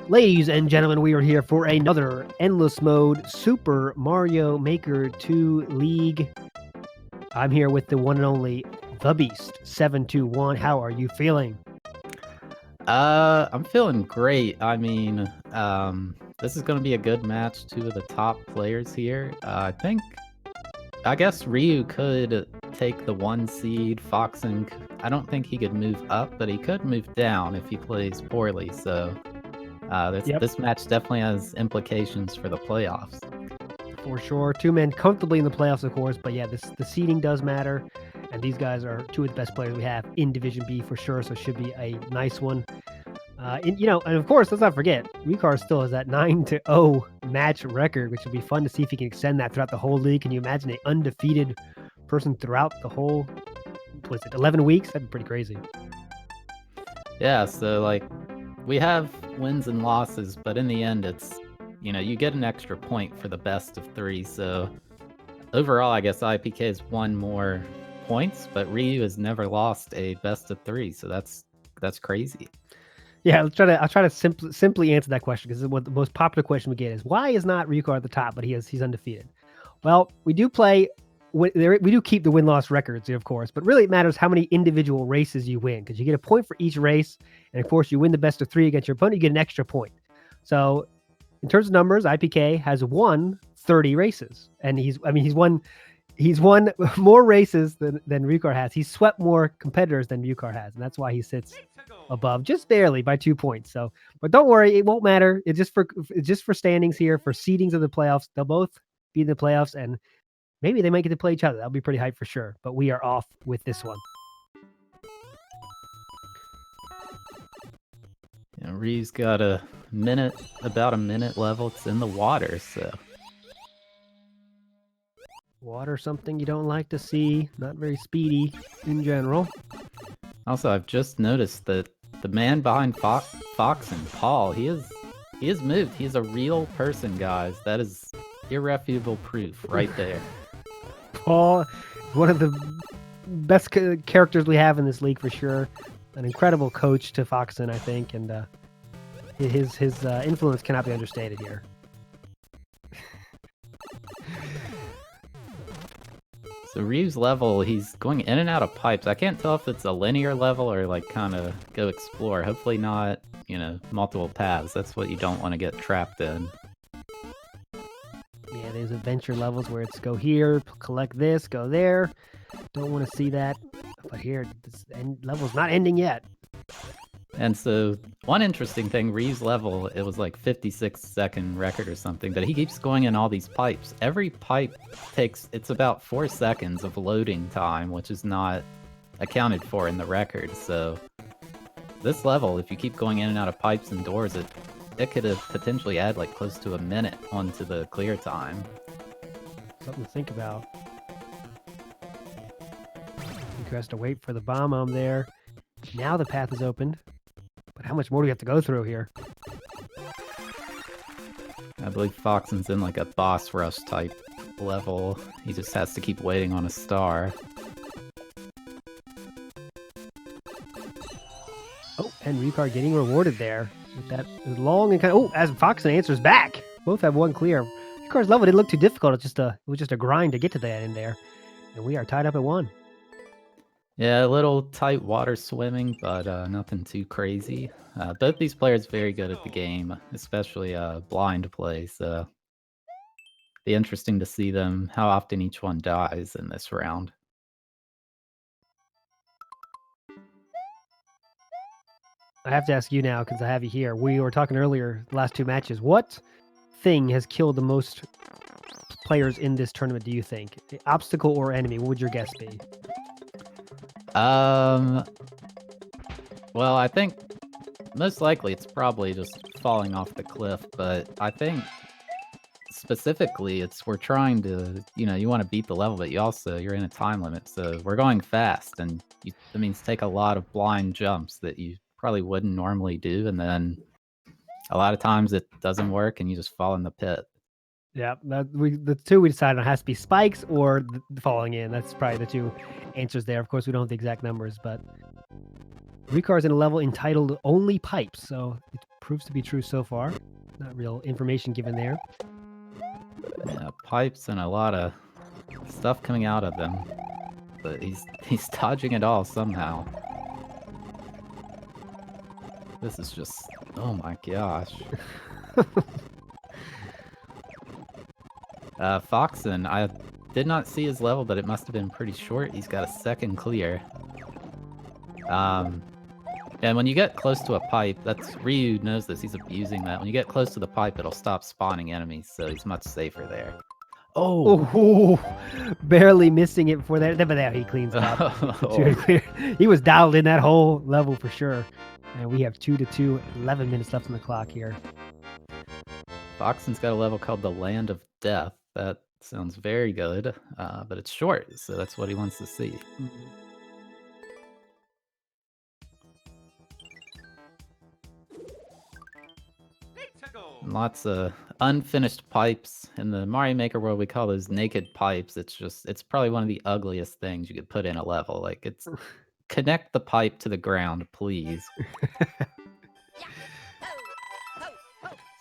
Ladies and gentlemen, we are here for another Endless Mode Super Mario Maker 2 League. I'm here with the one and only The Beast 721. How are you feeling? I'm feeling great. I mean, this is going to be a good match. Two of the top players here. I guess Ryu could take the 1 seed. Foxen, I don't think he could move up, but he could move down if he plays poorly. So this match definitely has implications for the playoffs. For sure. Two men comfortably in the playoffs, of course. But yeah, the seeding does matter. And these guys are two of the best players we have in Division B for sure. So it should be a nice one. And of course, let's not forget, ryukahr still has that 9-0 match record, which will be fun to see if he can extend that throughout the whole league. Can you imagine an undefeated person throughout the whole, 11 weeks? That'd be pretty crazy. Yeah, so we have wins and losses, but in the end, it's, you get an extra point for the best of 3. So overall, I guess IPK has won more points, but Ryu has never lost a best of 3. So that's crazy. Yeah, I'll try to simply answer that question, because the most popular question we get is, why is not ryukahr at the top, but he's undefeated? Well, we do keep the win-loss records, of course, but really it matters how many individual races you win, because you get a point for each race, and of course you win the best of 3 against your opponent, you get an extra point. So in terms of numbers, IPK has won 30 races, and he's won more races than ryukahr has. He's swept more competitors than ryukahr has, and that's why he sits above just barely by 2 points. So, but don't worry, it won't matter. It's just for standings here, for seedings of the playoffs. They'll both be in the playoffs, and maybe they might get to play each other. That'll be pretty hype for sure. But we are off with this one. Yeah, Ryu's got about a minute level. It's in the water, so. Water, something you don't like to see. Not very speedy in general. Also, I've just noticed that the man behind Foxen, Paul, he has moved. He's a real person, guys. That is irrefutable proof right there. Paul, one of the best characters we have in this league for sure. An incredible coach to Foxen, I think, and his influence cannot be understated here. So Ryu's level, he's going in and out of pipes. I can't tell if it's a linear level or kind of go explore. Hopefully not, multiple paths. That's what you don't want to get trapped in. Yeah, there's adventure levels where it's go here, collect this, go there. Don't want to see that. But here, this level's not ending yet. And so one interesting thing, Ryu's level, it was like 56-second record or something, but he keeps going in all these pipes. Every pipe it's about 4 seconds of loading time, which is not accounted for in the record. So this level, if you keep going in and out of pipes and doors, it could have potentially add close to a minute onto the clear time. Something to think about. He has to wait for the bomb there. Now the path is opened. But how much more do we have to go through here? I believe Foxen's in a boss rush type level. He just has to keep waiting on a star. Oh, and ryukahr getting rewarded there with that long and as Foxen answers back. Both have one clear. ryukahr's level didn't look too difficult. It was just a grind to get to that end there. And we are tied up at 1. Yeah, a little tight water swimming, but nothing too crazy. Both these players very good at the game, especially blind play, so be interesting to see how often each one dies in this round. I have to ask you now, because I have you here. We were talking earlier, the last 2 matches. What thing has killed the most players in this tournament, do you think? Obstacle or enemy? What would your guess be? Well, I think most likely it's probably just falling off the cliff, but I think specifically we're trying to, you want to beat the level, but you're in a time limit, so we're going fast, and that means take a lot of blind jumps that you probably wouldn't normally do, and then a lot of times it doesn't work and you just fall in the pit. Yeah, the 2 we decided on has to be spikes or falling in. That's probably the 2 answers there. Of course, we don't have the exact numbers, but ryukahr's in a level entitled Only Pipes, so it's proves to be true so far. Not real information given there. Yeah, pipes and a lot of stuff coming out of them. But he's dodging it all somehow. This is just, oh my gosh. Foxen, I did not see his level, but it must have been pretty short. He's got a second clear. And when you get close to a pipe, Ryu knows this, he's abusing that. When you get close to the pipe, it'll stop spawning enemies, so he's much safer there. Oh, barely missing it before that, but there he cleans up. He was dialed in that whole level for sure. And we have 2-2, 11 minutes left on the clock here. Foxen's got a level called the Land of Death. That sounds very good, but it's short, so that's what he wants to see. Lots of unfinished pipes. In the Mario Maker world, we call those naked pipes. It's probably one of the ugliest things you could put in a level. Like, it's connect the pipe to the ground, please.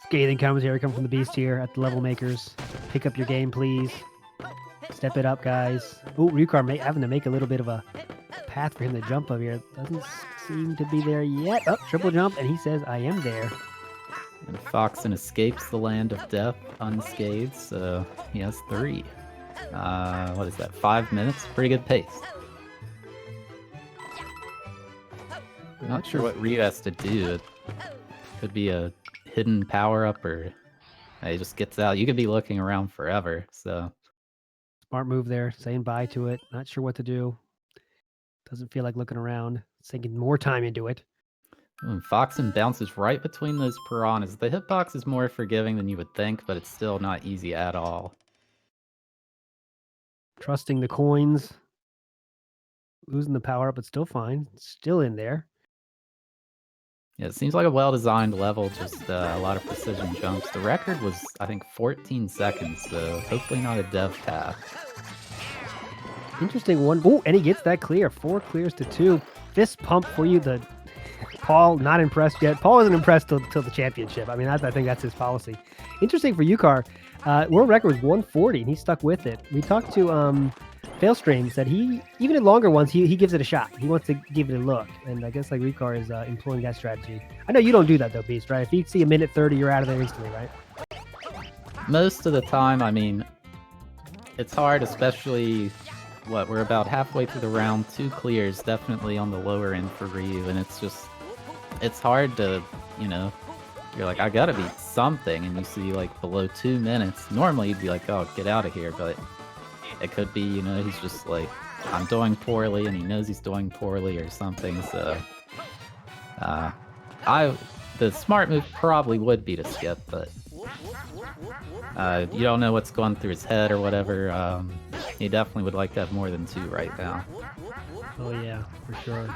Scathing commentary come from the beast here at the level makers. Pick up your game, please. Step it up, guys. Oh, ryukahr having to make a little bit of a path for him to jump up here. Doesn't seem to be there yet. Oh, triple jump, and he says, I am there. And Foxen escapes the Land of Death unscathed, so he has 3. What is that, 5 minutes? Pretty good pace. Not sure what Ryu has to do. It could be a hidden power-up, or he just gets out. You could be looking around forever, so... Smart move there, saying bye to it. Not sure what to do. Doesn't feel like looking around. Sinking more time into it. Foxen bounces right between those piranhas. The hitbox is more forgiving than you would think, but it's still not easy at all. Trusting the coins. Losing the power-up, but still fine. Still in there. Yeah, it seems like a well-designed level, just a lot of precision jumps. The record was, I think, 14 seconds, so hopefully not a dev path. Interesting one. Oh, and he gets that clear. 4 clears to 2. Fist pump for you. Paul, not impressed yet. Paul isn't impressed till the championship. I mean, I think that's his policy. Interesting for ryukahr. World record was 140, and he stuck with it. We talked to Failstream, said he, even in longer ones, he gives it a shot. He wants to give it a look. And I guess like ryukahr is employing that strategy. I know you don't do that, though, Beast, right? If you see a minute 30, you're out of there instantly, right? Most of the time, I mean, it's hard, especially... we're about halfway through the round. 2 clears, definitely on the lower end for Ryu, and it's hard to, you're like, I gotta beat something, and you see, like, below 2 minutes. Normally, you'd be like, oh, get out of here, but it could be, he's just like, I'm doing poorly, and he knows he's doing poorly or something, so... the smart move probably would be to skip, but... you don't know what's going through his head or whatever. He definitely would like to have more than 2 right now. Oh yeah, for sure.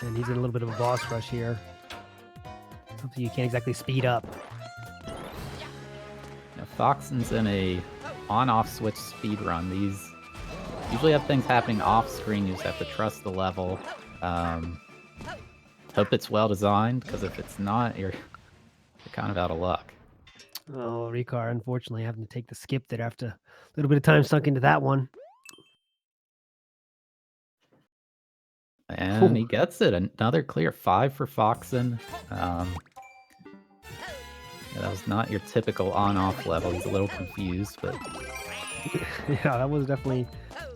And he's in a little bit of a boss rush here. Something you can't exactly speed up. Now, Foxen's in a on-off switch speedrun. These usually have things happening off-screen. You just have to trust the level. Hope it's well designed, because if it's not, you're kind of out of luck. Oh, ryukahr, unfortunately, having to take the skip there after a little bit of time sunk into that one. And he gets it. Another clear 5 for Foxen. Yeah, that was not your typical on-off level. He's a little confused, but... Yeah, that was definitely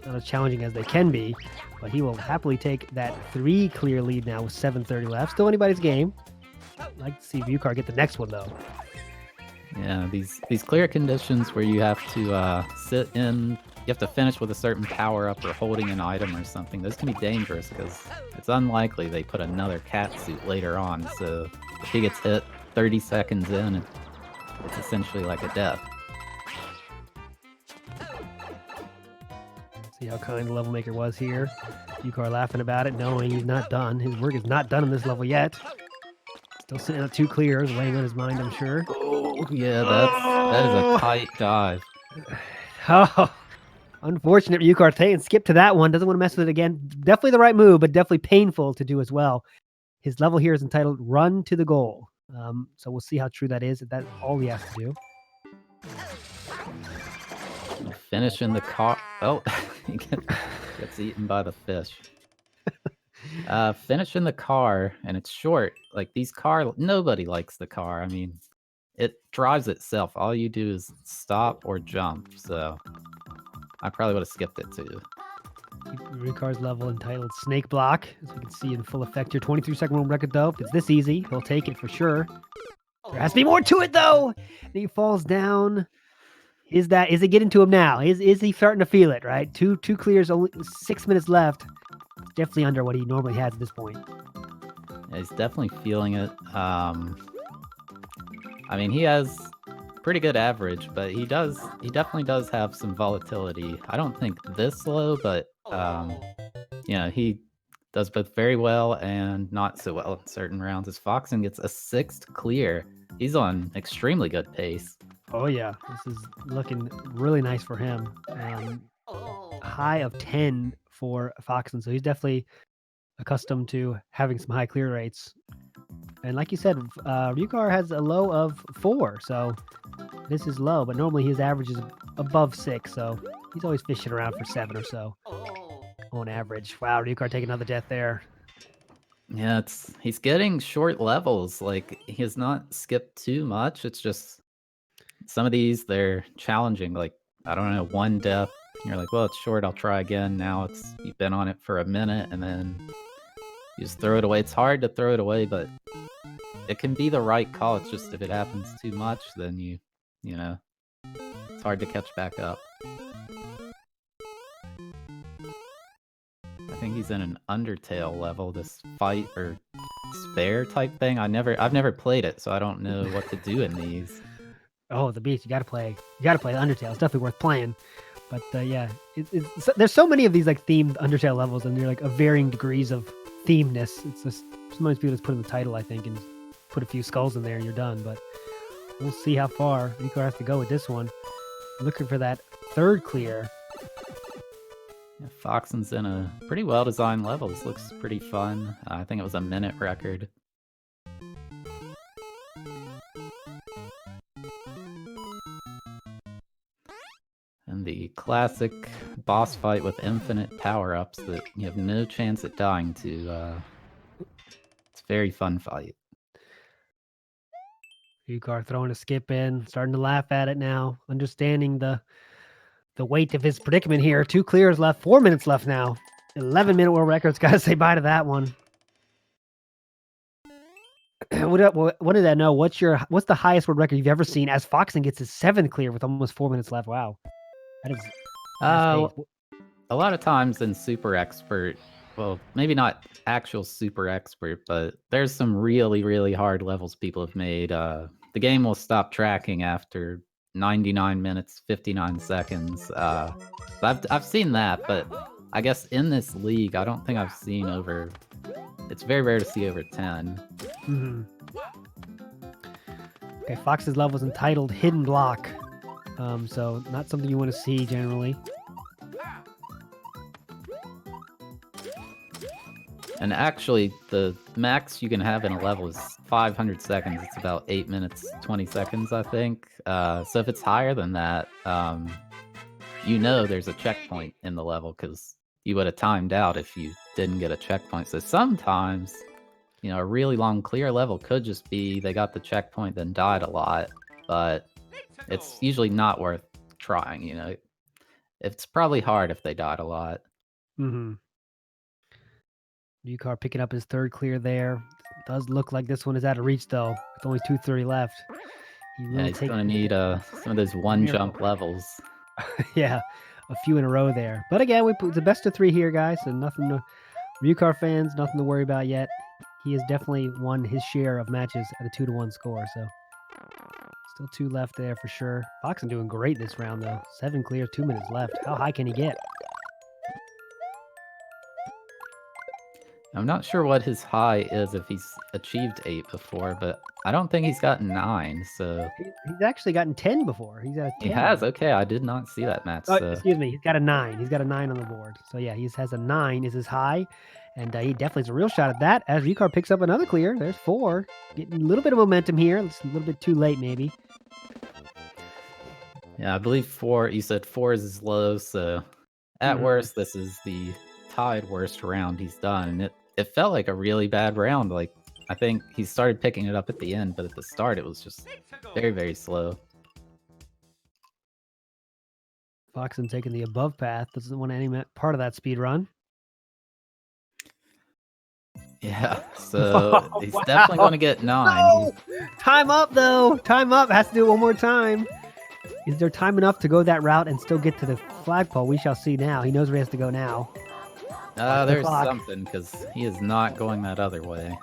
not as challenging as they can be. But he will happily take that 3 clear lead now with 7:30 left. Still anybody's game. I'd like to see ryukahr get the next one, though. Yeah, these clear conditions where you have to sit in, you have to finish with a certain power-up or holding an item or something, those can be dangerous because it's unlikely they put another cat suit later on, so if he gets hit 30 seconds in, it's essentially like a death. See how kind the level maker was here. ryukahr laughing about it, knowing he's not done. His work is not done in this level yet. Still sitting at 2 clears, weighing on his mind, I'm sure. Oh, yeah, that is a tight dive. Oh, unfortunate ryukahr taking skip to that one. Doesn't want to mess with it again. Definitely the right move, but definitely painful to do as well. His level here is entitled Run to the Goal. So we'll see how true that is. That's all he has to do. Finish in the car. Oh, he gets eaten by the fish. Finish in the car, and it's short. Like these nobody likes the car. I mean, it drives itself. All you do is stop or jump. So I probably would have skipped it too. Ryukahr's level entitled Snake Block, as we can see in full effect here. 23-second world record though. If it's this easy, he'll take it for sure. There has to be more to it though. And he falls down. Is it getting to him now? Is he starting to feel it? Right, two clears, only 6 minutes left. Definitely under what he normally has at this point. Yeah, he's definitely feeling it. I mean, he has pretty good average, but he definitely does have some volatility. I don't think this low, but he does both very well and not so well in certain rounds. As Foxen gets a 6th clear, he's on extremely good pace. Oh yeah, this is looking really nice for him. High of 10 for Foxen, so he's definitely accustomed to having some high clear rates. And like you said, ryukahr has a low of 4, so this is low, but normally his average is above 6, so he's always fishing around for 7 or so on average. Wow, ryukahr taking another death there. Yeah, he's getting short levels. Like he has not skipped too much. It's just some of these, they're challenging. Like, I don't know, 1 death. You're like, well, it's short, I'll try again. Now you've been on it for a minute and then you just throw it away. It's hard to throw it away, but it can be the right call. It's just if it happens too much, then it's hard to catch back up. I think he's in an Undertale level, this fight or spare type thing. I've never played it, so I don't know what to do in these. Oh, the beast! You gotta play the Undertale. It's definitely worth playing. But yeah, there's so many of these like themed Undertale levels, and they're like of varying degrees of themeness. It's just sometimes people just put in the title, I think, and put a few skulls in there, and you're done. But we'll see how far ryukahr has to go with this one. Looking for that 3rd clear. Yeah, Foxen's in a pretty well-designed level. This looks pretty fun. I think it was a minute record. And the classic boss fight with infinite power-ups that you have no chance at dying to. It's a very fun fight. ryukahr throwing a skip in, starting to laugh at it now, understanding the weight of his predicament here. 2 clears left, 4 minutes left now. 11-minute world records. Got to say bye to that one. What did I know? What's the highest world record you've ever seen as Foxen gets his 7th clear with almost 4 minutes left? Wow. That is a lot of times in Super Expert, well, maybe not actual Super Expert, but there's some really, really hard levels people have made. The game will stop tracking after 99 minutes, 59 seconds. I've seen that, but I guess in this league, I don't think I've seen over... It's very rare to see over 10. Mm-hmm. Okay, Fox's level is entitled Hidden Block. So not something you want to see generally. And actually, the max you can have in a level is 500 seconds. It's about 8 minutes, 20 seconds, I think. So if it's higher than that, there's a checkpoint in the level because you would have timed out if you didn't get a checkpoint. So sometimes, a really long clear level could just be they got the checkpoint then died a lot, but it's usually not worth trying. It's probably hard if they died a lot. Mm-hmm. ryukahr picking up his 3rd clear there. Does look like this one is out of reach though. With only 2:30 left. He's gonna need some of those 1-jump levels. Yeah, a few in a row there. But again, we put the best of 3 here, guys, and ryukahr fans, nothing to worry about yet. He has definitely won his share of matches at a 2-1 score, so still 2 left there for sure. Foxen doing great this round though. 7 clear, 2 minutes left. How high can he get? I'm not sure what his high is if he's achieved 8 before, but I don't think he's gotten 9, so... He's actually gotten 10 before. He's at a 10. He has? Okay, I did not see that match. Oh, excuse me. He's got a 9. He's got a 9 on the board. So yeah, he has a 9 is his high. And he definitely has a real shot at that as ryukahr picks up another clear. There's 4. Getting a little bit of momentum here. It's a little bit too late, maybe. Yeah, I believe 4. You said 4 is his low, so at worst, this is the tied worst round he's done. And it felt like a really bad round. Like, I think he started picking it up at the end, but at the start, it was just very, very slow. Foxen taking the above path. Doesn't want any part of that speed run. Yeah, so he's definitely going to get 9. No! Time up, though. Time up. Has to do it one more time. Is there time enough to go that route and still get to the flagpole? We shall see now. He knows where he has to go now. There's something, because he is not going that other way.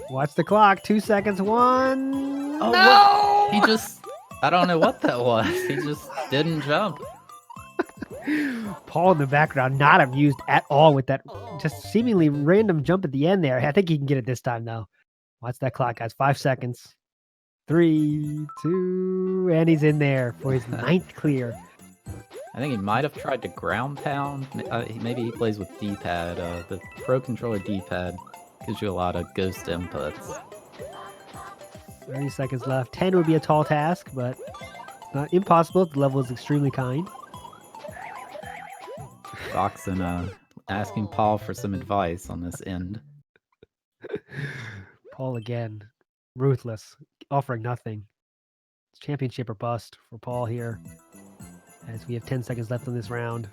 Watch the clock. 2 seconds. 1. Oh, no! He just... I don't know what that was. He just didn't jump. Paul in the background, not amused at all with that just seemingly random jump at the end there. I think he can get it this time, though. Watch that clock, guys. 5 seconds. 3, 2, and he's in there for his 9th clear. I think he might have tried to ground pound. Maybe he plays with D-pad. The Pro Controller D-pad gives you a lot of ghost inputs. 30 seconds left. 10 would be a tall task, but not impossible. The level is extremely kind. Foxen asking Paul for some advice on this end. Paul again. Ruthless. Offering nothing. It's championship or bust for Paul here. As we have 10 seconds left on this round.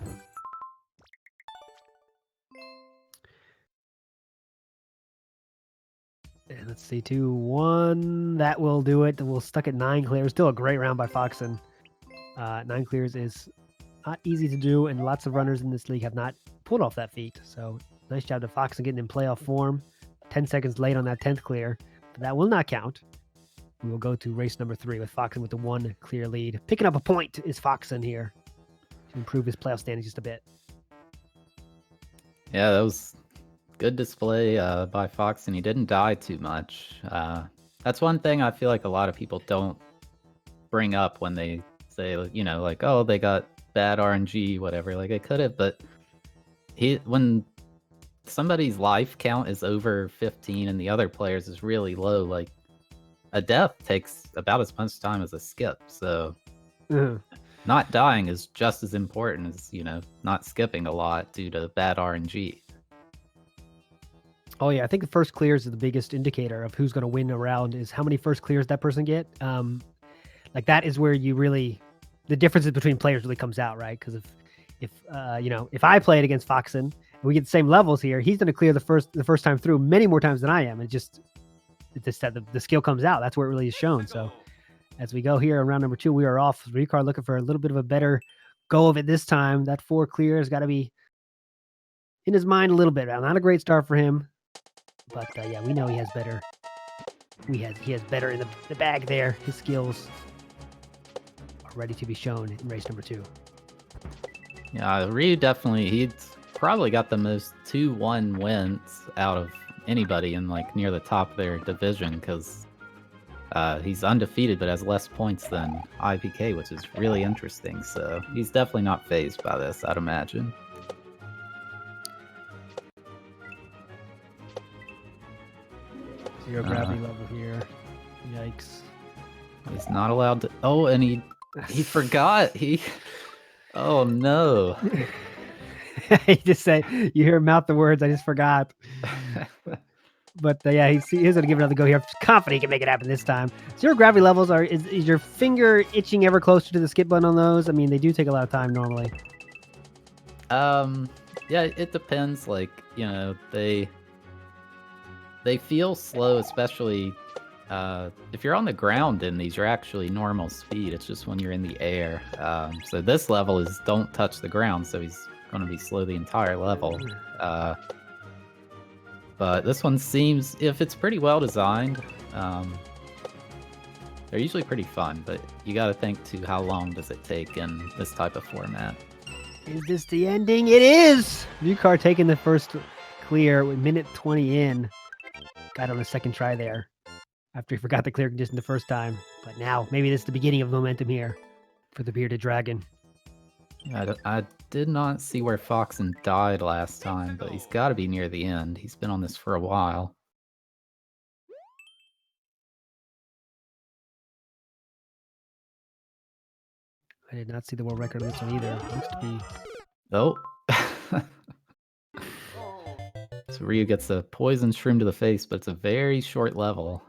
And let's see, 2, 1. That will do it. We'll stuck at 9 clears. Still a great round by Foxen. 9 clears is not easy to do, and lots of runners in this league have not pulled off that feat. So nice job to Foxen getting in playoff form. 10 seconds late on that 10th clear, but that will not count. We will go to race number 3 with Foxen with the 1 clear lead. Picking up a point is Foxen here to improve his playoff standing just a bit. Yeah, that was good display by Foxen. He didn't die too much. That's one thing I feel like a lot of people don't bring up when they say, you know, like, oh, they got bad RNG, whatever. Like, they could have, but when somebody's life count is over 15 and the other players is really low, like, a death takes about as much time as a skip. So not dying is just as important as, you know, not skipping a lot due to bad RNG. Oh yeah, I think the first clears is the biggest indicator of who's going to win a round is how many first clears that person get. Like that is where you really, the differences between players really comes out, right? Because if you know, if I played against Foxen and we get the same levels here, he's going to clear the first time through many more times than I am. The skill comes out. That's where it really is shown. So as we go here in round number 2, we are off. ryukahr looking for a little bit of a better go of it this time. That 4 clear has got to be in his mind a little bit. Not a great start for him. But yeah, we know he has better. He has better in the bag there. His skills are ready to be shown in race number 2. Yeah, Ryu definitely, he's probably got the most 2-1 wins out of anybody in like near the top of their division, because he's undefeated but has less points than IPK, which is really interesting. So he's definitely not phased by this, I'd imagine. Zero gravity level here. Yikes. He's not allowed to. Oh, and he forgot. Oh no. He just said, you hear him mouth the words, I just forgot. But yeah, he's going to give another go here. Confident he can make it happen this time. Zero gravity levels is your finger itching ever closer to the skip button on those? I mean, they do take a lot of time normally. Yeah, it depends. Like, you know, they feel slow, especially if you're on the ground in these, you're actually normal speed. It's just when you're in the air. So this level is don't touch the ground, so he's going to be slow the entire level. But this one seems, if it's pretty well designed, they're usually pretty fun, but you got to think too, how long does it take in this type of format? Is this the ending? It is! ryukahr taking the first clear with minute 20 in. Got on the second try there after he forgot the clear condition the first time. But now, maybe this is the beginning of momentum here for the Bearded Dragon. Yeah, I did not see where Foxen died last time, but he's got to be near the end. He's been on this for a while. I did not see the world record on this one either. Looks to be. Oh. So Ryu gets a poison shroom to the face, but it's a very short level.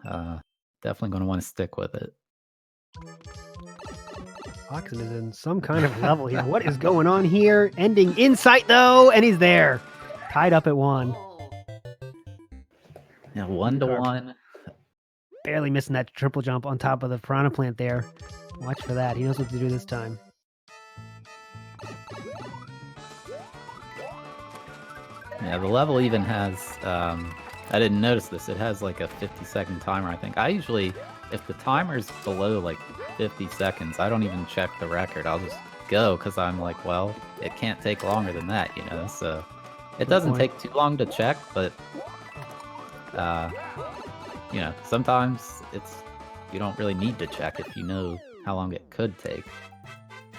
Definitely going to want to stick with it. Foxen is in some kind of level here. What is going on here? Ending insight though, and he's there. Tied up at 1. Yeah, 1-1. Barely missing that triple jump on top of the piranha plant there. Watch for that. He knows what to do this time. Yeah, the level even has, I didn't notice this, it has like a 50-second timer, I think. I usually, if the timer's below like 50 seconds, I don't even check the record. I'll just go, because I'm like, well, it can't take longer than that, you know? So it doesn't take too long to check, but, you know, sometimes you don't really need to check if you know how long it could take.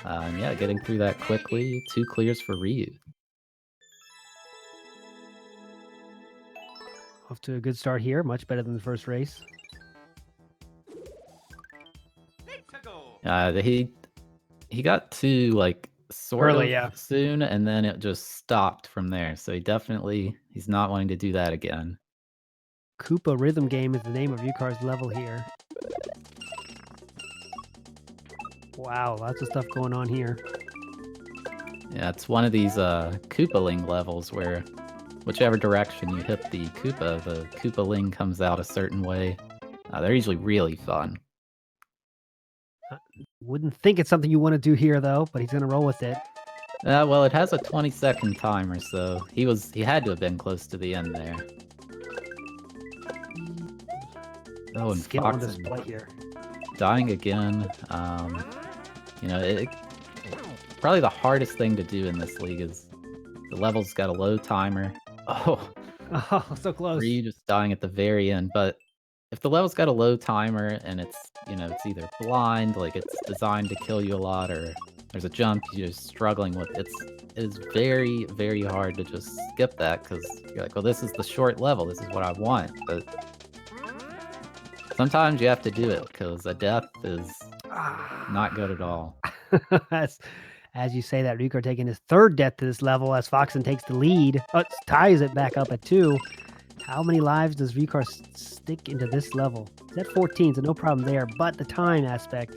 Yeah, getting through that quickly. 2 clears for Ryu. Off to a good start here. Much better than the first race. He got to like sort Early, of soon, and then it just stopped from there. So he's not wanting to do that again. Koopa Rhythm Game is the name of ryukahr's level here. Wow, lots of stuff going on here. Yeah, it's one of these Koopaling levels where whichever direction you hit the Koopaling comes out a certain way. They're usually really fun. Wouldn't think it's something you want to do here though, but he's gonna roll with it. Well, it has a 20-second timer, so he had to have been close to the end there. Oh, and Skill on display here. Dying again. You know, probably the hardest thing to do in this league is the level's got a low timer. Oh, so close. Ryu just dying at the very end. But if the level's got a low timer and it's either blind, like it's designed to kill you a lot, or there's a jump you're struggling with, it is very, very hard to just skip that, because you're like, well, this is the short level, this is what I want. But sometimes you have to do it, because a death is not good at all. As you say that, ryukahr taking his 3rd death to this level as Foxen takes the lead. Ties it back up at 2. How many lives does ryukahr stick into this level? He's at 14, so no problem there, but the time aspect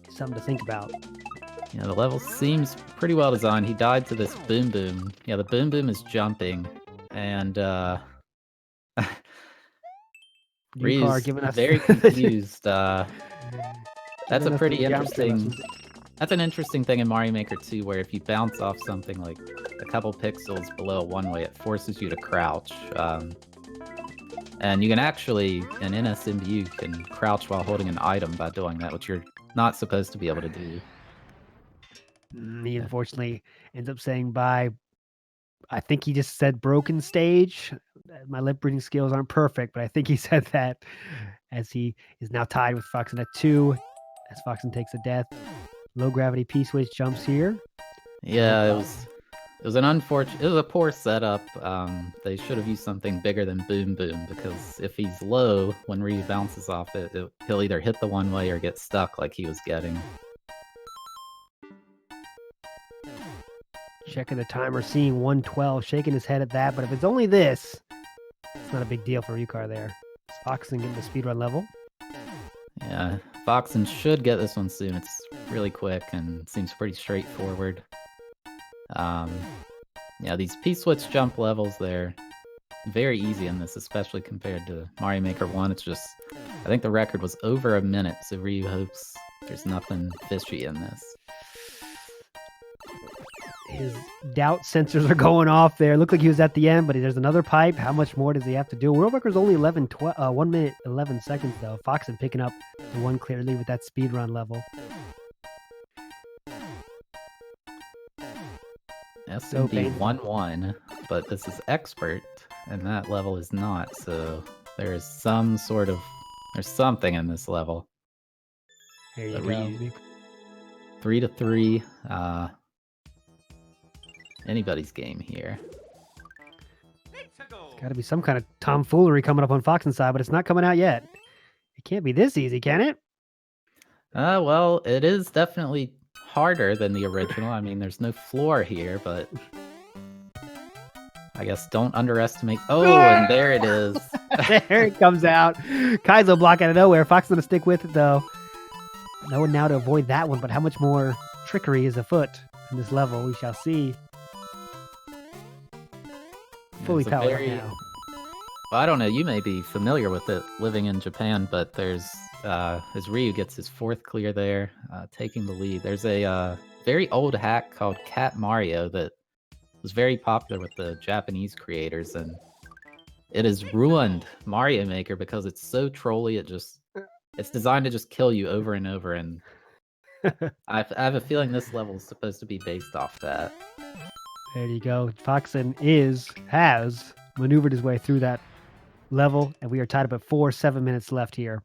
is something to think about. Yeah, the level seems pretty well designed. He died to this boom boom. Yeah, the boom boom is jumping, and Ryu's giving us very confused. That's a pretty interesting. That's an interesting thing in Mario Maker 2, where if you bounce off something like a couple pixels below a one-way, it forces you to crouch. And you can actually, in SMM2, you can crouch while holding an item by doing that, which you're not supposed to be able to do. He unfortunately ends up saying bye. I think he just said broken stage. My lip reading skills aren't perfect, but I think he said that, as he is now tied with Foxen at 2, as Foxen takes a death. Low gravity P-switch jumps here. Yeah, it was a poor setup. They should have used something bigger than boom boom, because if he's low, when Ryu bounces off it, he'll either hit the one way or get stuck like he was getting. Checking the timer, seeing 112, shaking his head at that, but if it's only this, it's not a big deal for ryukahr there. Foxen getting the speedrun level. Yeah, Foxen should get this one soon. It's really quick and seems pretty straightforward. Yeah, these P-switch jump levels, they're very easy in this, especially compared to Mario Maker 1. It's just, I think the record was over a minute, so Ryu hopes there's nothing fishy in this. His doubt sensors are going off there. Looked like he was at the end, but there's another pipe. How much more does he have to do? World record's only 1 minute, 11 seconds, though. Foxen picking up the one clearly with that speedrun level. SMD 1-1, but this is expert, and that level is not, so there's something in this level. There you go. 3-3. Anybody's game here. Got to be some kind of tomfoolery coming up on Foxen's side, but it's not coming out yet. It can't be this easy, can it? Well, it is definitely harder than the original. I mean, there's no floor here, but I guess don't underestimate. Oh, and there it is. There it comes out. Kaizo block out of nowhere. Fox going to stick with it, though. No one now to avoid that one, but how much more trickery is afoot in this level, we shall see. Fully powered up now. Well, I don't know. You may be familiar with it living in Japan, but there's as Ryu gets his 4th clear there, taking the lead. There's a very old hack called Cat Mario that was very popular with the Japanese creators, and it has ruined Mario Maker because it's so trolly. It's designed to just kill you over and over, and I have a feeling this level is supposed to be based off that. There you go. Foxen has maneuvered his way through that level, and we are tied up at 7 minutes left here.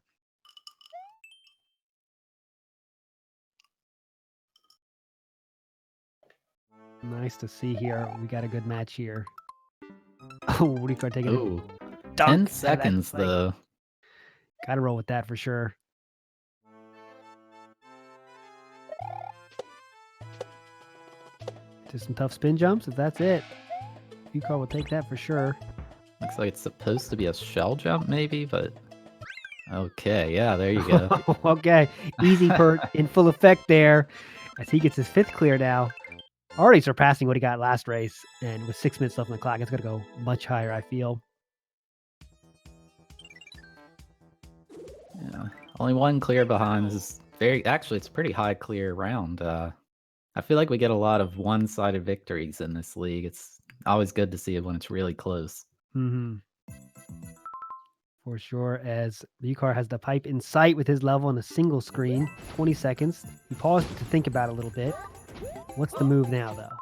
Nice to see here. We got a good match here. Oh, ryukahr taking it. 10 seconds, though. Gotta roll with that for sure. Just some tough spin jumps, if that's it. ryukahr will take that for sure. Looks like it's supposed to be a shell jump, maybe, but... Okay, yeah, there you go. Okay, easy perk in full effect there as he gets his 5th clear now. Already surpassing what he got last race, and with 6 minutes left on the clock, it's going to go much higher, I feel. Yeah, only 1 clear behind. This is actually, it's a pretty high clear round. I feel like we get a lot of one-sided victories in this league. It's always good to see it when it's really close. Mm-hmm. For sure, as ryukahr has the pipe in sight with his level on a single screen. 20 seconds. He paused to think about it a little bit. What's the move now, though?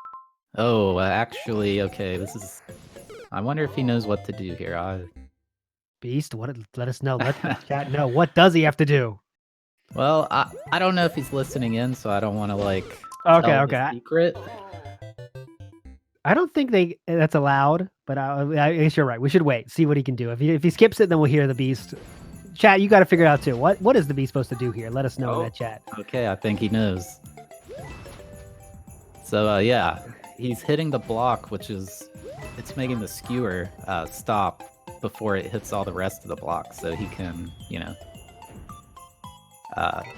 Oh, actually, okay, this is... I wonder if he knows what to do here. Beast, let us know. Let the chat know. What does he have to do? Well, I don't know if he's listening in, so I don't want to, like, tell the secret. I don't think that's allowed, but I guess you're right. We should wait, see what he can do. If he skips it, then we'll hear the Beast. Chat, you got to figure it out too. What is the Beast supposed to do here? Let us know in that chat. Okay, I think he knows. So yeah, he's hitting the block, which is it's making the skewer stop before it hits all the rest of the blocks, so he can, you know.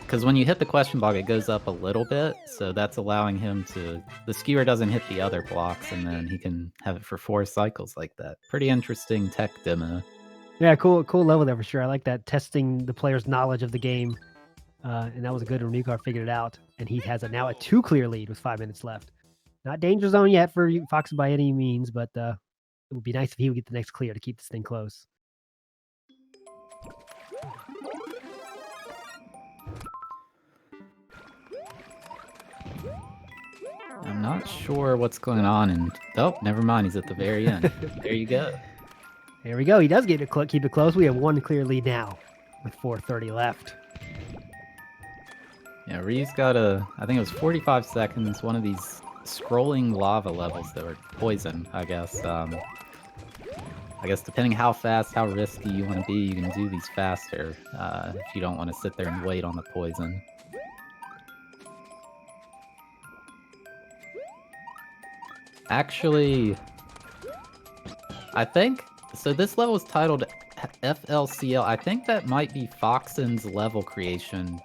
Because when you hit the question block, it goes up a little bit, so that's allowing him to... The skewer doesn't hit the other blocks, and then he can have it for 4 cycles like that. Pretty interesting tech demo. Yeah, cool level there for sure. I like that, testing the player's knowledge of the game. And that was a good one. ryukahr figured it out, and he has now a 2 clear lead with 5 minutes left. Not danger zone yet for Foxen by any means, but it would be nice if he would get the next clear to keep this thing close. I'm not sure what's going on, and oh, never mind. He's at the very end. There you go. There we go. He does get to keep it close. We have 1 clear lead now, with 4:30 left. Yeah, Ryu's got I think it was 45 seconds. One of these scrolling lava levels that were poison, I guess. I guess depending how fast, how risky you want to be, you can do these faster if you don't want to sit there and wait on the poison. Actually, I think... So this level is titled FLCL. I think that might be Foxen's level creation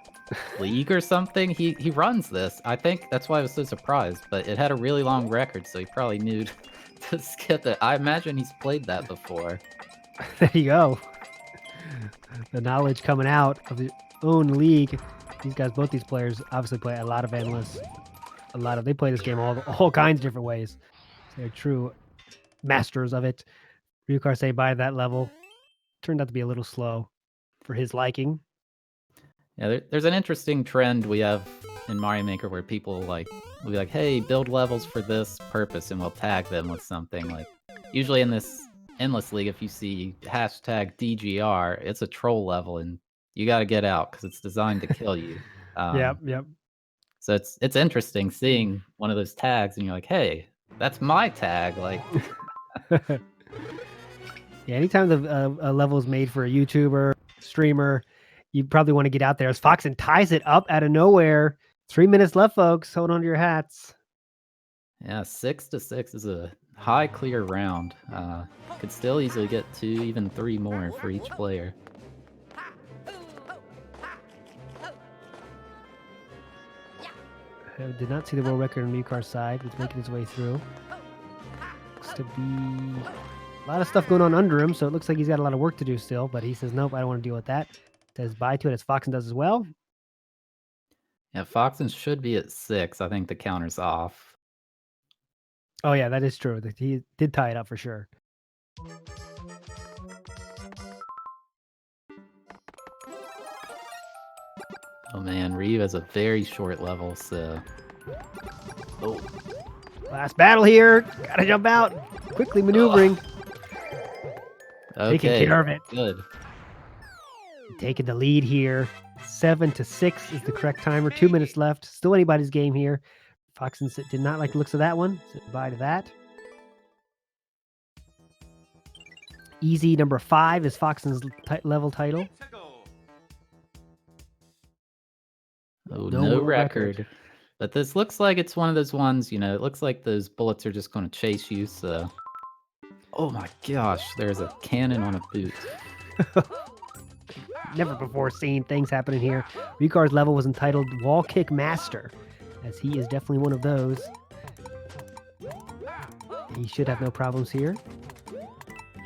league or something. He runs this. I think that's why I was so surprised. But it had a really long record, so he probably knew to skip it. I imagine he's played that before. There you go. The knowledge coming out of his own league. These guys, both these players, obviously play a lot of analysts. They play this game all kinds of different ways. So they're true masters of it. ryukahr say bye to that level. Turned out to be a little slow for his liking. Yeah, there's an interesting trend we have in Mario Maker where people will be like, hey, build levels for this purpose, and we'll tag them with something. Like, usually in this Endless League, if you see hashtag DGR, it's a troll level, and you got to get out because it's designed to kill you. Yep. So it's interesting seeing one of those tags, and you're like, hey, that's my tag. Like, yeah, anytime the a level is made for a YouTuber, streamer, you probably want to get out there. As Foxen ties it up out of nowhere. 3 minutes left, folks. Hold on to your hats. yeah, 6-6 is a high clear round. Could still easily get 2, even 3 more for each player. Did not see the world record on ryukahr's side. He's making his way through. Looks to be a lot of stuff going on under him, so it looks like he's got a lot of work to do still, but he says, nope, I don't want to deal with that. Says bye to it, as Foxen does as well. Yeah, Foxen should be at 6. I think the counter's off. Oh, yeah, that is true. He did tie it up for sure. Oh man, Ryu has a very short level, so... Oh. Last battle here. Gotta jump out. Quickly maneuvering. Okay, taking care of it. Good. Taking the lead here. 7-6 is the correct timer. 2 minutes left. Still anybody's game here. Foxen did not like the looks of that one. So bye to that. Easy number 5 is Foxen's level title. Oh, no record. But this looks like it's one of those ones, you know, it looks like those bullets are just going to chase you, so... Oh my gosh, there's a cannon on a boot. Never before seen things happening here. ryukahr's level was entitled Wall Kick Master, as he is definitely one of those. He should have no problems here.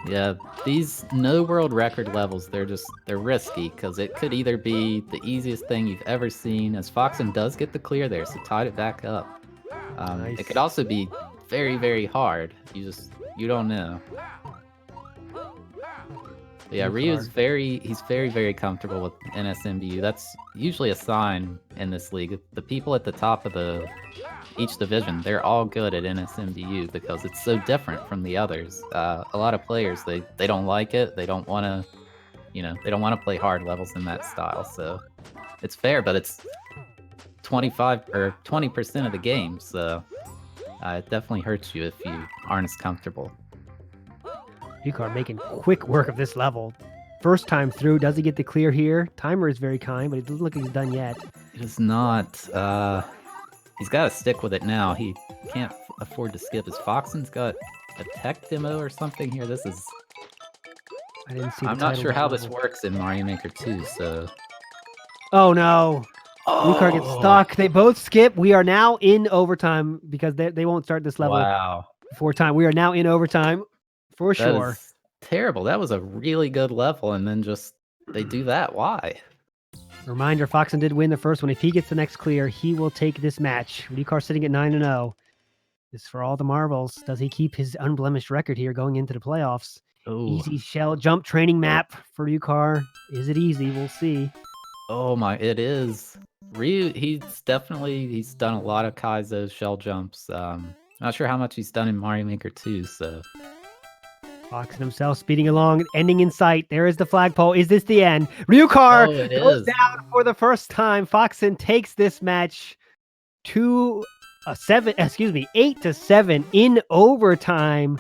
Yeah, these no world record levels, they're risky, because it could either be the easiest thing you've ever seen, as Foxen does get the clear there, so tied it back up. Nice. It could also be very, very hard. You don't know. But yeah, Ryu's he's very, very comfortable with NSMBU. That's usually a sign in this league. The people at the top of each division, they're all good at NSMBU because it's so different from the others. A lot of players, they don't like it. They don't want to, they don't want to play hard levels in that style. So it's fair, but it's 25 or 20% of the game. So it definitely hurts you if you aren't as comfortable. ryukahr making quick work of this level. First time through, does he get the clear here? Timer is very kind, but it doesn't look like he's done yet. It is not. He's got to stick with it now. He can't afford to skip. His Foxen's got a tech demo or something here. This is... I didn't see. I'm not sure how this works in Mario Maker 2, so... Oh no! ryukahr gets stuck. They both skip. We are now in overtime because they won't start this level before time. We are now in overtime for sure. That is terrible. That was a really good level, and then just they do that. Why? Reminder, Foxen did win the first one. If he gets the next clear, he will take this match. ryukahr sitting at 9-0. This is for all the marbles. Does he keep his unblemished record here going into the playoffs? Ooh. Easy shell jump training map for ryukahr. Is it easy? We'll see. Oh my, it is. Ryu, he's done a lot of Kaizo shell jumps. Not sure how much he's done in Mario Maker 2, so... Foxen himself speeding along, ending in sight. There is the flagpole. Is this the end? ryukahr goes down for the first time. Foxen takes this match to 8-7 in overtime.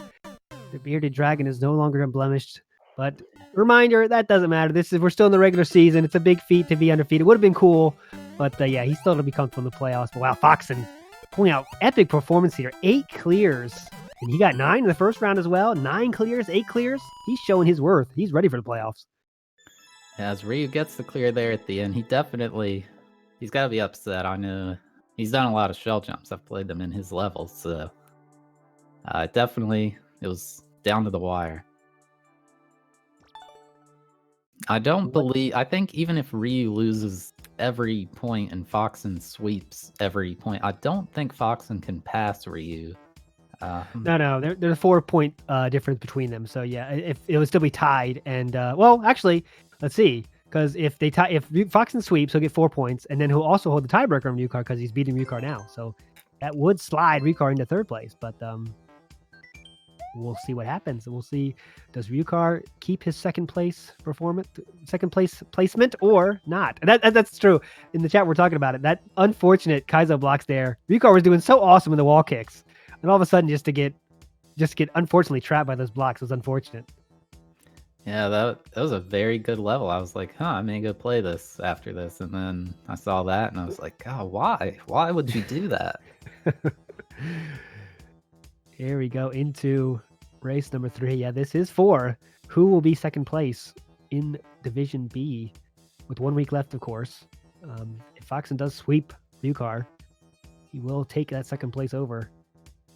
The bearded dragon is no longer unblemished, but reminder, that doesn't matter. We're still in the regular season. It's a big feat to be undefeated. Would have been cool, but yeah, he's still to be comfortable in the playoffs. But wow, Foxen pulling out epic performance here. 8 clears. And he got 9 in the first round as well. 9 clears, 8 clears. He's showing his worth. He's ready for the playoffs. As Ryu gets the clear there at the end, he's got to be upset. I know he's done a lot of shell jumps. I've played them in his levels, so it was down to the wire. I think even if Ryu loses every point and Foxen sweeps every point, I don't think Foxen can pass Ryu. No, there's a 4-point difference between them. So yeah, if it would still be tied, and well, actually, let's see, because if Foxen sweeps, he'll get 4 points, and then he'll also hold the tiebreaker on ryukahr because he's beating ryukahr now. So that would slide ryukahr into 3rd place. But we'll see what happens. And we'll see, does Ryukahr keep his second place placement or not? And that's true. In the chat, we're talking about it. That unfortunate Kaizo blocks there. Ryukahr was doing so awesome in the wall kicks. And all of a sudden, just to get unfortunately trapped by those blocks was unfortunate. Yeah, that was a very good level. I was like, I may go play this after this. And then I saw that and I was like, oh, why? Why would you do that? Here we go into race number 3. Yeah, this is for who will be second place in Division B with 1 week left, of course. If Foxen does sweep Ryukahr, he will take that second place over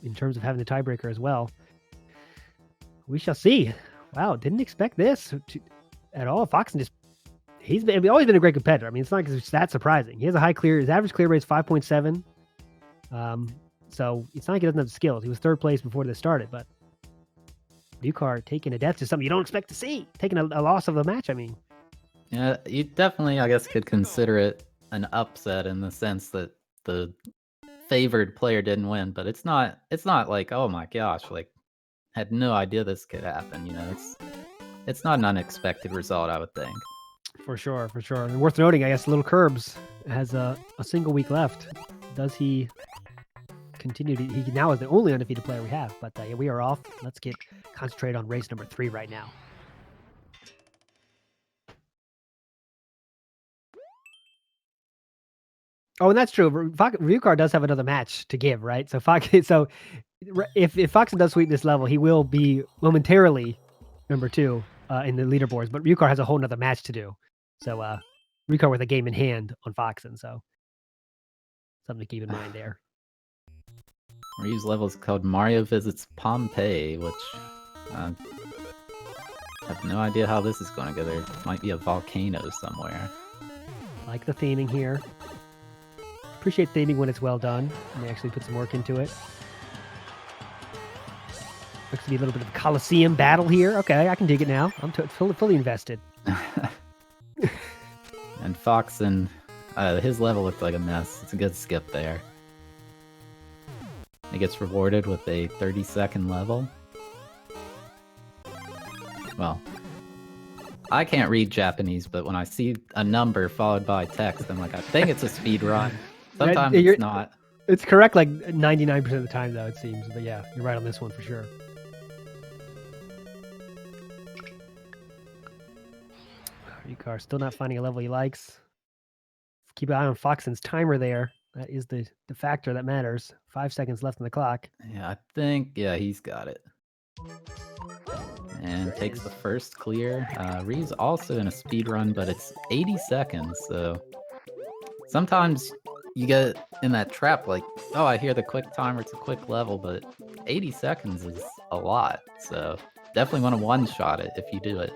in terms of having the tiebreaker as well. We shall see. Wow, didn't expect this at all. Foxen he's always been a great competitor. I mean, it's not that surprising. He has a high clear. His average clear rate is 5.7. So it's not like he doesn't have the skills. He was third place before this started, but Ryukahr taking a death is something you don't expect to see. Taking a loss of the match, I mean. Yeah, you definitely, I guess, could consider it an upset in the sense that the favored player didn't win, but it's not like, oh my gosh, like, had no idea this could happen, you know. It's not an unexpected result, I would think. For sure. And worth noting, I guess, Little Curbs has a single week left. Does he continue to... He now is the only undefeated player we have, but yeah, we are off. Let's concentrate on race number 3 right now. Oh, and that's true. Ryukahr does have another match to give, right? So if Foxen does sweep this level, he will be momentarily number 2 in the leaderboards, but Ryukahr has a whole nother match to do. So Ryukahr with a game in hand on Foxen, so something to keep in mind there. Ryu's level is called Mario Visits Pompeii, which I have no idea how this is going to go. There might be a volcano somewhere. Like the theming here. Appreciate theming when it's well done and they actually put some work into it. Looks to be a little bit of a Colosseum battle here. Okay, I can dig it now. I'm fully invested. And Foxen, his level looked like a mess. It's a good skip there. He gets rewarded with a 30-second level. Well, I can't read Japanese, but when I see a number followed by text, I'm like, I think it's a speed run. Sometimes it's not. It's correct like 99% of the time, though, it seems. But yeah, you're right on this one for sure. Ryukahr still not finding a level he likes. Keep an eye on Foxen's timer there. That is the factor that matters. 5 seconds left on the clock. Yeah, I think, he's got it. And takes the first clear. Ryu's also in a speed run, but it's 80 seconds, so sometimes you get in that trap like, oh, I hear the quick timer, it's a quick level, but 80 seconds is a lot, so definitely want to one-shot it if you do it.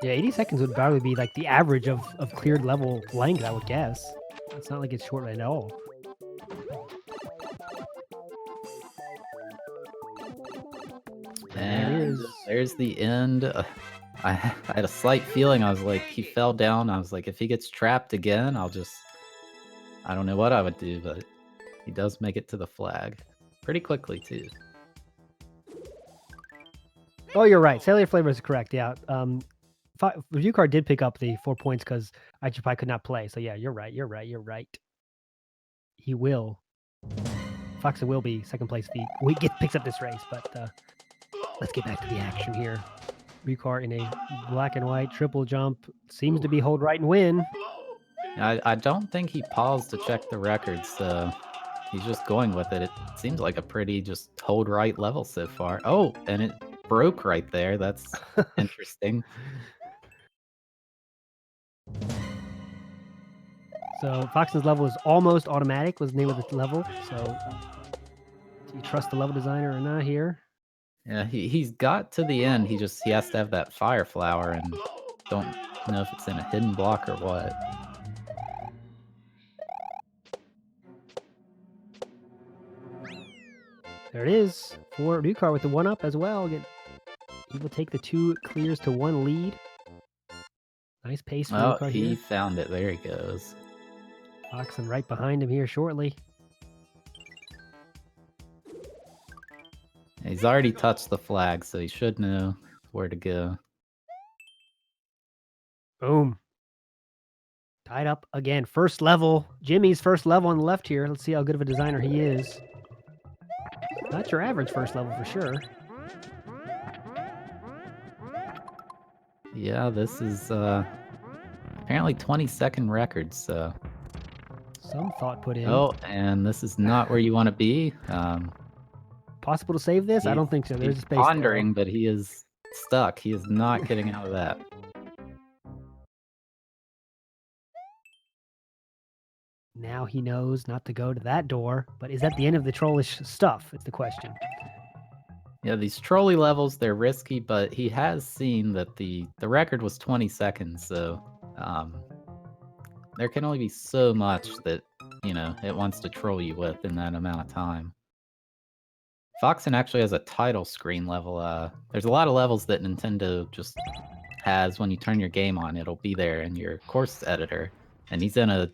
Yeah, 80 seconds would probably be like the average of cleared level length, I would guess. It's not like it's short at all. And there's the end. I had a slight feeling, I was like, he fell down. I was like, if he gets trapped again, I don't know what I would do, but he does make it to the flag. Pretty quickly, too. Oh, you're right. Cellular Flavor is correct, yeah. Ryukahr did pick up the 4 points because Ichipai could not play. So yeah, you're right. He will. Foxen will be second place if he picks up this race, but let's get back to the action here. Ryukahr in a black and white triple jump. Seems to be hold right and win. I don't think he paused to check the records, so he's just going with it. It seems like a pretty just hold right level so far. Oh, and it broke right there. That's interesting. So Foxen's level is almost automatic, was the name of the level. So do you trust the level designer or not here? Yeah, he's got to the end. He has to have that fire flower, and don't know if it's in a hidden block or what. There it is for Ryukahr with the 1-up as well. He will take the 2 clears to 1 lead. Nice pace for Oh, Ryukahr he here. found it. There he goes. Foxen right behind him here shortly. He's already touched the flag, so he should know where to go. Boom. Tied up again. First level. Jimmy's first level on the left here. Let's see how good of a designer he is. Not your average first level for sure. Yeah, this is apparently 20-second record, so... Some thought put in. Oh, and this is not where you want to be. Possible to save this? I don't think so. There's a He's space pondering, but he is stuck. He is not getting out of that. Now he knows not to go to that door, but is that the end of the trollish stuff? Is the question. Yeah, these trolley levels, they're risky, but he has seen that the record was 20 seconds, so there can only be so much that, you know, it wants to troll you with in that amount of time. Foxen actually has a title screen level. There's a lot of levels that Nintendo just has when you turn your game on. It'll be there in your course editor, and he's in a...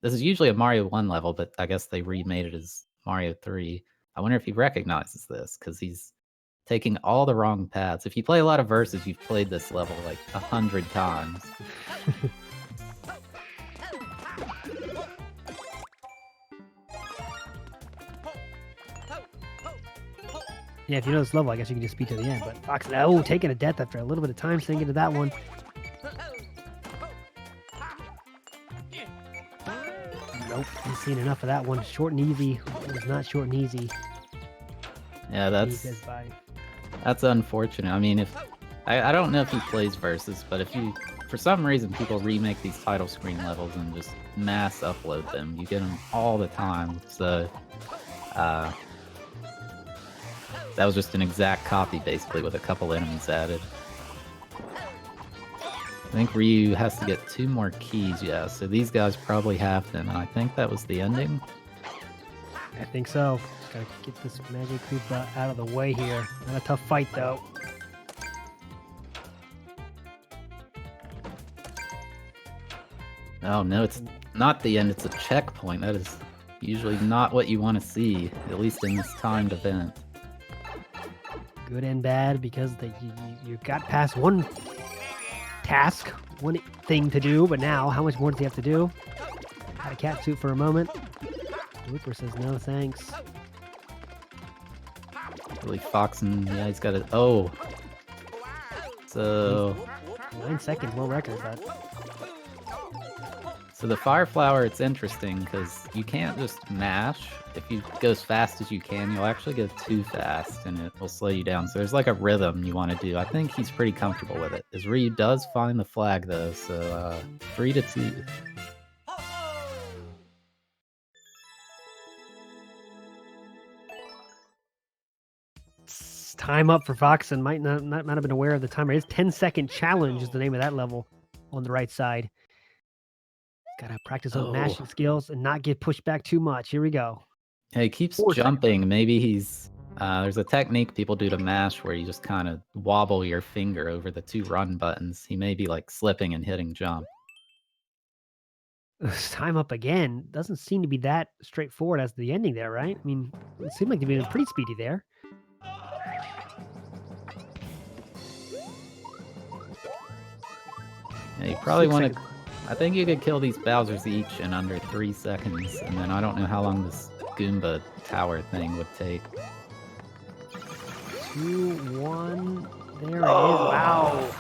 This is usually a Mario 1 level, but I guess they remade it as Mario 3. I wonder if he recognizes this, because he's taking all the wrong paths. If you play a lot of Versus, you've played this level like 100 times. Yeah, if you know this level, I guess you can just speed to the end. But Foxen, taking a death after a little bit of time sinking to that one. Nope, he's seen enough of that one. Short and easy. It was not short and easy. Yeah, that's unfortunate. I mean, if I don't know if he plays Versus, but if you, for some reason, people remake these title screen levels and just mass upload them. You get them all the time. So, that was just an exact copy, basically, with a couple enemies added. I think Ryu has to get 2 more keys, yeah, so these guys probably have them, and I think that was the ending. I think so. Just gotta get this magic creep out of the way here. Not a tough fight, though. Oh no, it's not the end, it's a checkpoint. That is usually not what you want to see, at least in this timed event. Good and bad, because you got past one task, one thing to do, but now, how much more does he have to do? Had a cat suit for a moment. Looper says no thanks. Really Foxen, yeah, he's got it. Oh! So... 9 seconds, low record, but... So the Fire Flower, it's interesting, because you can't just mash. If you go as fast as you can, you'll actually go too fast, and it will slow you down. So there's like a rhythm you want to do. I think he's pretty comfortable with it. As Ryu does find the flag, though, so 3-2. Time up for Foxen. Might not have been aware of the timer. His 10-second challenge is the name of that level on the right side. Gotta practice those mashing skills and not get pushed back too much. Here we go. Yeah, he keeps 4 jumping. seconds. Maybe he's... there's a technique people do to mash where you just kind of wobble your finger over the 2 run buttons. He may be like slipping and hitting jump. Time up again. Doesn't seem to be that straightforward as the ending there, right? I mean, it seemed like to be pretty speedy there. Yeah, you probably want to... I think you could kill these Bowsers each in under 3 seconds, and then I don't know how long this Goomba tower thing would take. 2, 1. There it is. Wow.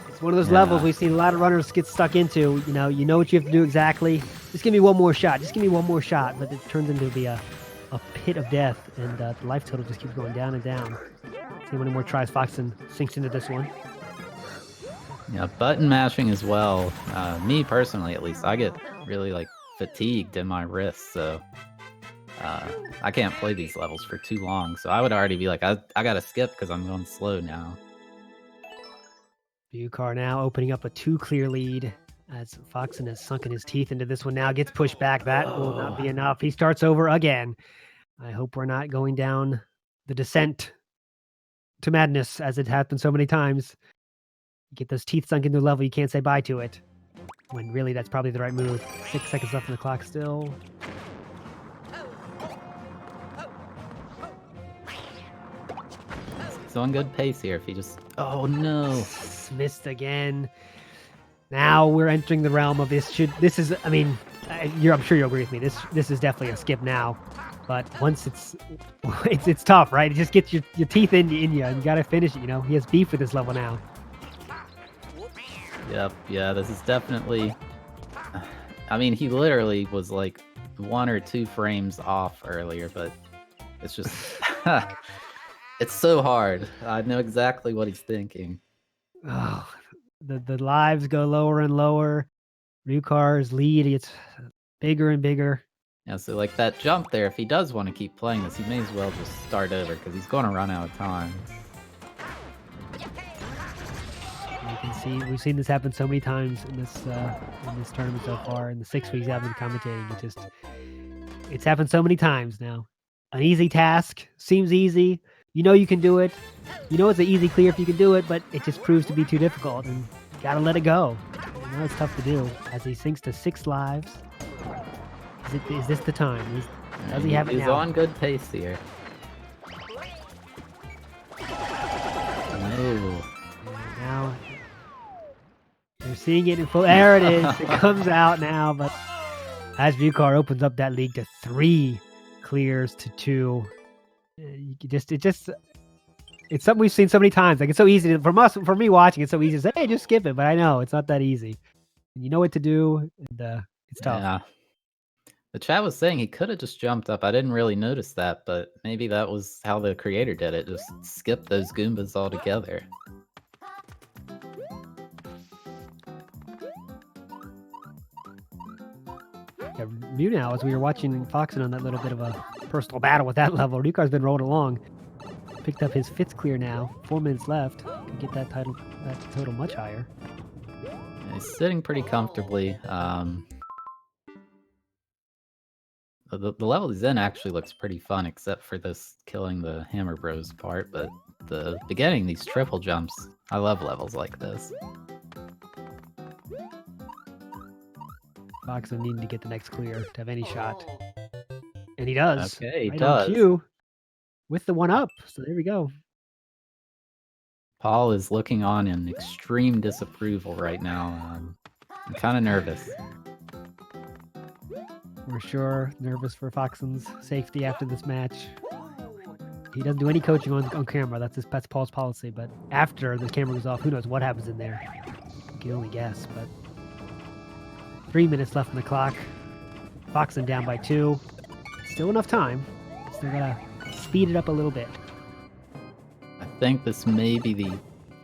It's one of those levels we've seen a lot of runners get stuck into. You know what you have to do exactly. Just give me one more shot. Just give me one more shot. But it turns into be a pit of death, and the life total just keeps going down and down. See how many more tries Foxen sinks into this one. Yeah, button mashing as well. Me personally, at least, I get really like fatigued in my wrists, so I can't play these levels for too long. So I would already be like, I gotta skip because I'm going slow now. Ryukahr now opening up a 2-clear lead as Foxen has sunken his teeth into this one now. Gets pushed back. That will not be enough. He starts over again. I hope we're not going down the descent to madness as it happened so many times. You get those teeth sunk into a level, you can't say bye to it. When really that's probably the right move. 6 seconds left on the clock still. He's on good pace here if he just... Oh, no. Missed again. Now we're entering the realm of this is, I mean, I'm sure you'll agree with me. This is definitely a skip now. But once it's tough, right? It just gets your teeth in you and you got to finish it, you know? He has beef with this level now. Yep, yeah, this is definitely... I mean, he literally was like 1 or 2 frames off earlier, but it's just... It's so hard. I know exactly what he's thinking. Oh, the lives go lower and lower. Ryukahr's lead gets bigger and bigger. Yeah, so like that jump there, if he does want to keep playing this, he may as well just start over because he's going to run out of time. You can see we've seen this happen so many times in this tournament so far. In the 6 weeks I've been commentating, it's happened so many times now. An easy task seems easy. You know you can do it. You know it's an easy clear if you can do it, but it just proves to be too difficult, and you gotta let it go. You know it's tough to do. As he sinks to 6 lives, is this the time? Does he have it now? He's on good pace here. Oh. Now they're seeing it in full. There it is. It comes out now, but as ryukahr opens up that league to 3 clears to 2. It's something we've seen so many times. Like, it's so easy for me watching. It's so easy to say, "Hey, just skip it." But I know it's not that easy. And you know what to do, and it's tough. Yeah. The chat was saying he could have just jumped up. I didn't really notice that, but maybe that was how the creator did it. Just skip those Goombas altogether. Yeah, Mew now, as we were watching Foxen on that little bit of a personal battle with that level, ryukahr's been rolling along. Picked up his 5th clear now. 4 minutes left. Could get that total much higher. Yeah, he's sitting pretty comfortably. The level he's in actually looks pretty fun, except for this killing the Hammer Bros part, but the beginning, these triple jumps, I love levels like this. Foxen needing to get the next clear to have any shot. And he does. Okay, he right does. On cue with the 1-up. So there we go. Paul is looking on in extreme disapproval right now. I'm kind of nervous. We're sure nervous for Foxen's safety after this match. He doesn't do any coaching on camera. That's Paul's policy. But after the camera goes off, who knows what happens in there? You can only guess. But 3 minutes left on the clock. Foxen down by 2. Still enough time. Still gotta speed it up a little bit. I think this may be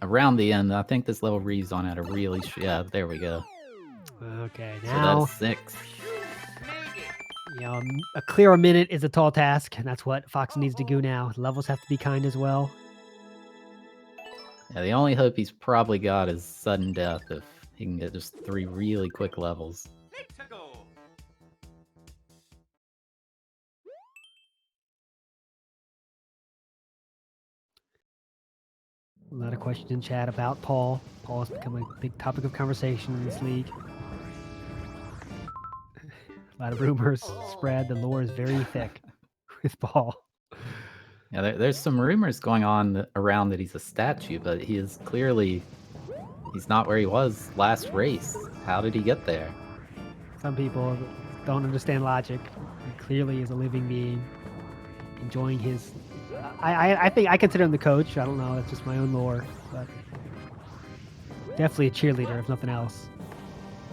around the end. I think this level reads on at a really... Yeah, there we go. Okay, now... So that's 6. You know, a clear minute is a tall task, and that's what Foxen needs to do now. Levels have to be kind as well. Yeah, the only hope he's probably got is sudden death if he can get just 3 really quick levels. A lot of questions in chat about Paul. Paul has become a big topic of conversation in this league. A lot of rumors spread. The lore is very thick with Paul. Yeah, there's some rumors going on around that he's a statue, but he is clearly... He's not where he was last race. How did he get there? Some people don't understand logic. He clearly is a living being, enjoying his... I think I consider him the coach. I don't know. That's just my own lore. But definitely a cheerleader, if nothing else,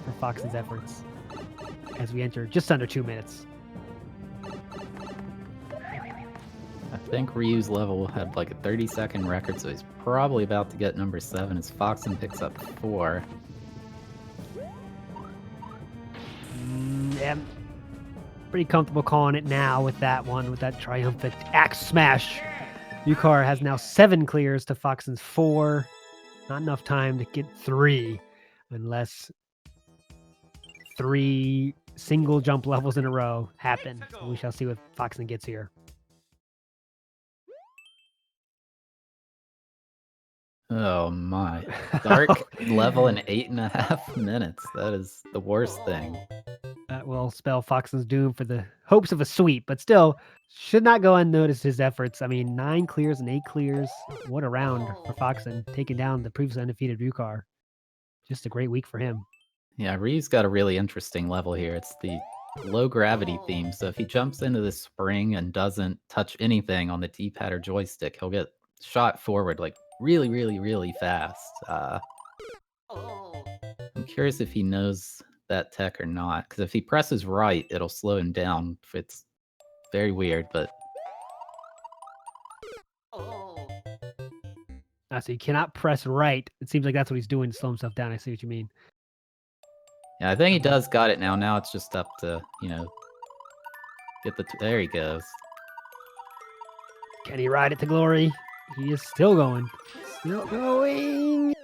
for Foxen's efforts. As we enter just under 2 minutes. I think Ryu's level had like a 30-second record, so he's probably about to get number 7 as Foxen picks up 4. Yeah, pretty comfortable calling it now with that one, with that triumphant axe smash. Ryukahr has now 7 clears to Foxen's 4. Not enough time to get 3, unless 3 single jump levels in a row happen. So we shall see what Foxen gets here. Oh my. Dark level in 8.5 minutes. That is the worst thing. That will spell Foxen's doom for the hopes of a sweep, but still should not go unnoticed his efforts. I mean, 9 clears and 8 clears. What a round for Foxen, taking down the previously undefeated ryukahr. Just a great week for him. Yeah, Ryu's got a really interesting level here. It's the low gravity theme, so if he jumps into the spring and doesn't touch anything on the D-pad or joystick, he'll get shot forward like really, really, really fast. I'm curious if he knows that tech or not, because if he presses right, it'll slow him down. It's very weird, but So you cannot press right. It seems like that's what he's doing to slow himself down. I see what you mean. yeah, I think he does got it now. Now it's just up to, get there he goes. Can he ride it to glory? He is still going. Still going.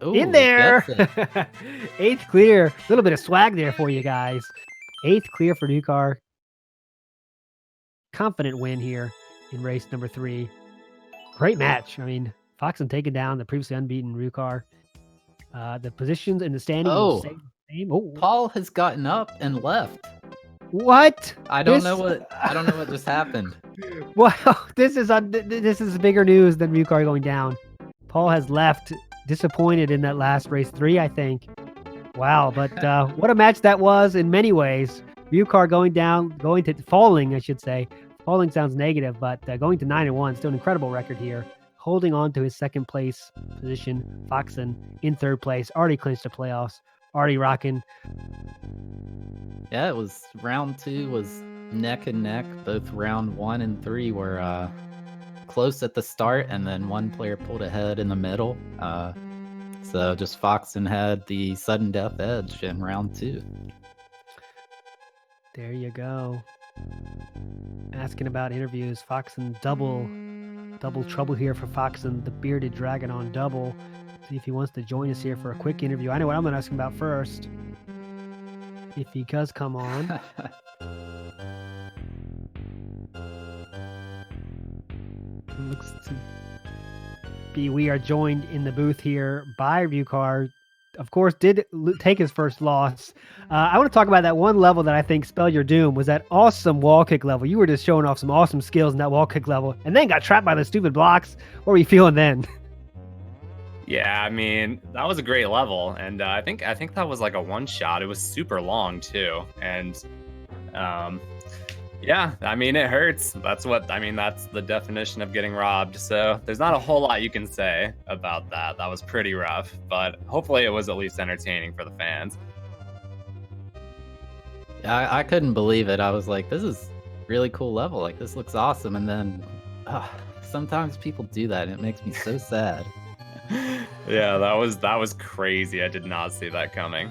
Ooh, In there. he gets it. 8th clear. A little bit of swag there for you guys. 8th clear for ryukahr. Confident win here in race number 3. Great match. I mean, Foxen taking down the previously unbeaten ryukahr. The positions in the standing will stay the same. Oh, Paul has gotten up and left. what? I don't know what just happened. Well, this is bigger news than ryukahr going down. Paul has left, disappointed in that last race 3, I think. Wow, but what a match that was in many ways. ryukahr falling, I should say. Falling sounds negative, but going to 9-1, still an incredible record here. Holding on to his 2nd place position. Foxen in 3rd place, already clinched the playoffs, already rocking. Yeah, it was round 2 was neck and neck. Both round 1 and 3 were close at the start, and then one player pulled ahead in the middle. So just Foxen had the sudden death edge in round 2. There you go. Asking about interviews, Foxen double trouble here for Foxen, the bearded dragon on double. See if he wants to join us here for a quick interview. I know what I'm going to ask him about first. If he does come on. Looks to be we are joined in the booth here by ryukahr. Of course, did take his first loss. I want to talk about that one level that I think spelled your doom, was that awesome wall kick level. You were just showing off some awesome skills in that wall kick level, and then got trapped by the stupid blocks. What were you feeling then? Yeah, I mean, that was a great level, and I think that was like a one shot. It was super long too, and yeah, I mean, it hurts. That's the definition of getting robbed. So there's not a whole lot you can say about that. That was pretty rough, but hopefully it was at least entertaining for the fans. Yeah, I couldn't believe it. I was like, this is really cool level. Like, this looks awesome. And then sometimes people do that, and it makes me so sad. Yeah, that was crazy. I did not see that coming.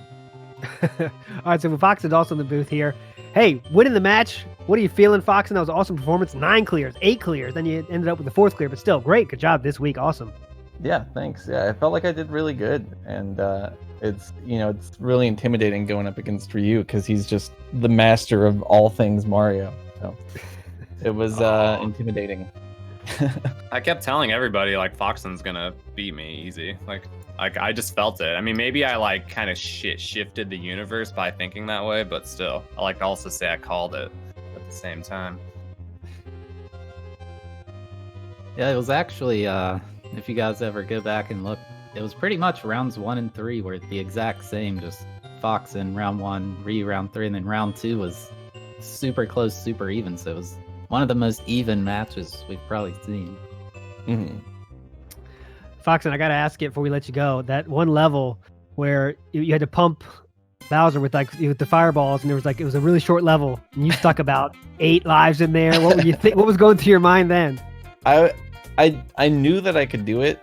All right, so Foxen's also in the booth here. Hey, winning the match. What are you feeling, Foxen? That was an awesome performance. 9 clears, 8 clears. Then you ended up with the 4th clear, but still, great. Good job this week. Awesome. Yeah, thanks. Yeah, I felt like I did really good, and it's really intimidating going up against Ryu because he's just the master of all things Mario. So it was intimidating. I kept telling everybody like Foxen's gonna beat me easy. Like I just felt it. I mean, maybe I like kind of shifted the universe by thinking that way, but still, I like to also say I called it at the same time. Yeah, it was actually, if you guys ever go back and look, it was pretty much rounds 1 and 3 were the exact same. Just Foxen round 1, Ryu round 3, and then round 2 was super close, super even. So it was one of the most even matches we've probably seen. Mm-hmm. Foxen, I got to ask you before we let you go, that one level where you had to pump Bowser with the fireballs, and it was a really short level, and you stuck about 8 lives in there. What were you what was going through your mind then? I knew that I could do it.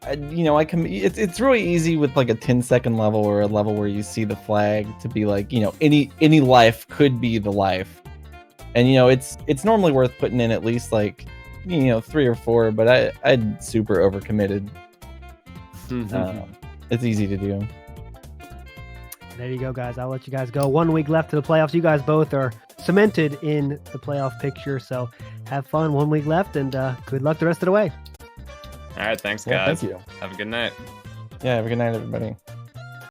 It's really easy with like a 10-second level or a level where you see the flag to be like, any life could be the life. And it's normally worth putting in at least like 3 or 4, but I'd super overcommitted. It's easy to do. There you go, guys. I'll let you guys go. 1 week left to the playoffs. You guys both are cemented in the playoff picture. So have fun. 1 week left, and good luck the rest of the way. All right, thanks, Yeah, guys. thank you. Have a good night. Yeah, have a good night, everybody.